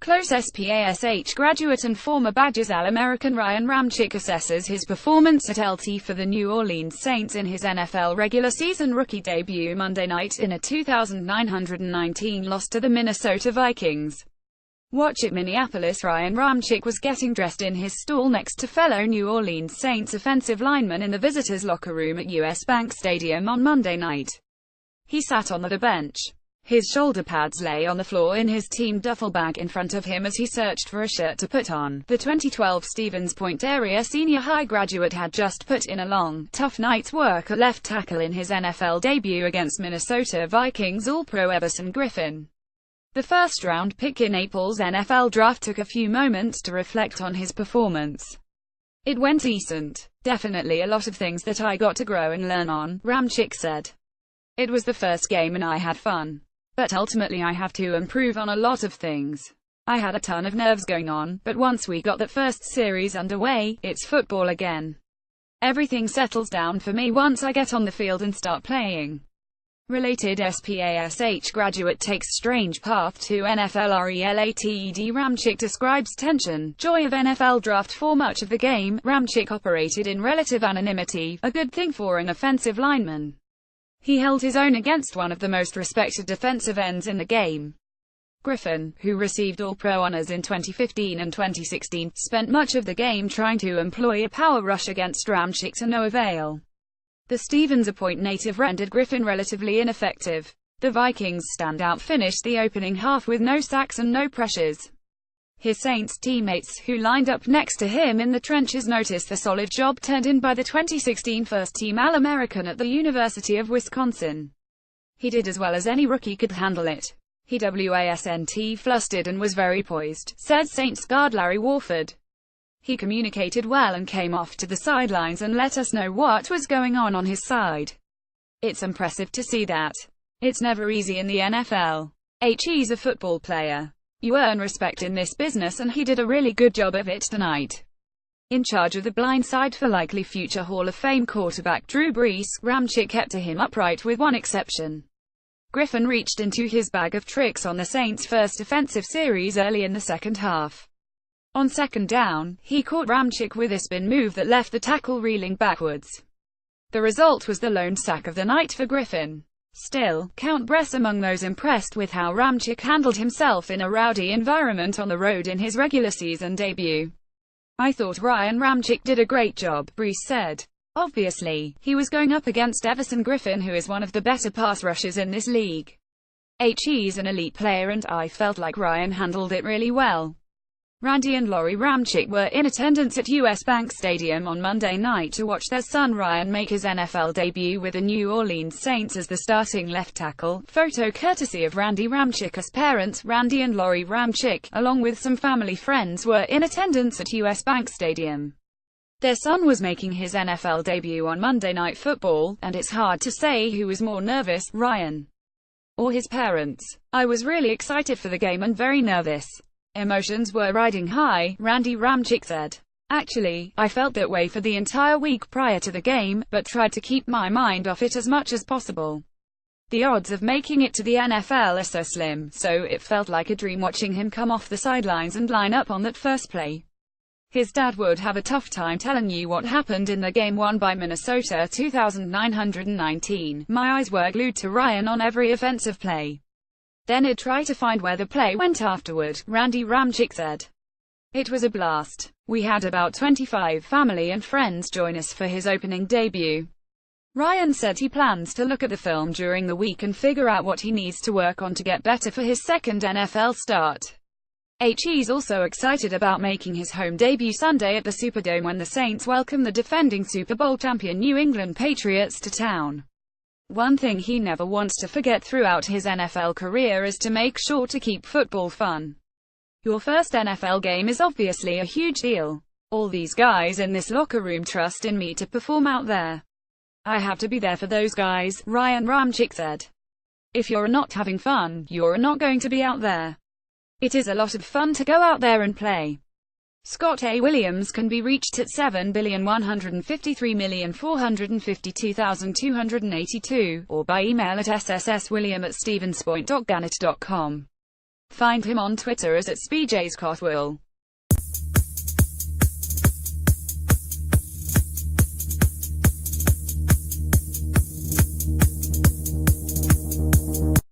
Close Spash graduate and former Badgers All-American Ryan Ramczyk assesses his performance at LT for the New Orleans Saints in his NFL regular season rookie debut Monday night in a 2,919 loss to the Minnesota Vikings. Watch at Minneapolis. Ryan Ramczyk was getting dressed in his stall next to fellow New Orleans Saints offensive lineman in the visitors' locker room at US Bank Stadium on Monday night. He sat on the bench. His shoulder pads lay on the floor in his team duffel bag in front of him as he searched for a shirt to put on. The 2012 Stevens Point area senior high graduate had just put in a long, tough night's work at left tackle in his NFL debut against Minnesota Vikings All-Pro Everson Griffen. The first-round pick in April's NFL draft took a few moments to reflect on his performance. "It went decent. Definitely a lot of things that I got to grow and learn on," Ramczyk said. "It was the first game and I had fun. But ultimately I have to improve on a lot of things. I had a ton of nerves going on, but once we got that first series underway, it's football again. Everything settles down for me once I get on the field and start playing." Related Spash graduate takes strange path to NFL related. Ramczyk describes tension, joy of NFL draft for much of the game. Ramczyk operated in relative anonymity, a good thing for an offensive lineman. He held his own against one of the most respected defensive ends in the game. Griffen, who received All-Pro honors in 2015 and 2016, spent much of the game trying to employ a power rush against Ramczyk to no avail. The Stevens Point native rendered Griffen relatively ineffective. The Vikings' standout finished the opening half with no sacks and no pressures. His Saints teammates, who lined up next to him in the trenches, noticed the solid job turned in by the 2016 first-team All-American at the University of Wisconsin. "He did as well as any rookie could handle it. He wasn't flustered and was very poised," said Saints guard Larry Warford. "He communicated well and came off to the sidelines and let us know what was going on his side. It's impressive to see that. It's never easy in the NFL. He's a football player. You earn respect in this business and he did a really good job of it tonight." In charge of the blind side for likely future Hall of Fame quarterback Drew Brees, Ramczyk kept to him upright with one exception. Griffen reached into his bag of tricks on the Saints' first offensive series early in the second half. On second down, he caught Ramczyk with a spin move that left the tackle reeling backwards. The result was the lone sack of the night for Griffen. Still, count Brees among those impressed with how Ramczyk handled himself in a rowdy environment on the road in his regular season debut. "I thought Ryan Ramczyk did a great job," Brees said. "Obviously, he was going up against Everson Griffen, who is one of the better pass rushers in this league. He's an elite player and I felt like Ryan handled it really well." Randy and Lori Ramczyk were in attendance at US Bank Stadium on Monday night to watch their son Ryan make his NFL debut with the New Orleans Saints as the starting left tackle. Photo courtesy of Randy Ramczyk's parents. Randy and Lori Ramczyk, along with some family friends, were in attendance at US Bank Stadium. Their son was making his NFL debut on Monday Night Football, and it's hard to say who was more nervous, Ryan or his parents. "I was really excited for the game and very nervous. Emotions were riding high," Randy Ramczyk said. "Actually, I felt that way for the entire week prior to the game, but tried to keep my mind off it as much as possible. The odds of making it to the NFL are so slim, so it felt like a dream watching him come off the sidelines and line up on that first play. His dad would have a tough time telling you what happened in the game won by Minnesota 2,919. My eyes were glued to Ryan on every offensive play. Then I'd try to find where the play went afterward," Randy Ramczyk said. "It was a blast. We had about 25 family and friends join us for his opening debut." Ryan said he plans to look at the film during the week and figure out what he needs to work on to get better for his second NFL start. He's also excited about making his home debut Sunday at the Superdome when the Saints welcome the defending Super Bowl champion New England Patriots to town. One thing he never wants to forget throughout his NFL career is to make sure to keep football fun. "Your first NFL game is obviously a huge deal. All these guys in this locker room trust in me to perform out there. I have to be there for those guys," Ryan Ramczyk said. "If you're not having fun, you're not going to be out there. It is a lot of fun to go out there and play." Scott A. Williams can be reached at 7,153,452,282, or by email at ssswilliam@stevenspoint.gannett.com. Find him on Twitter as @SPJsCotwell.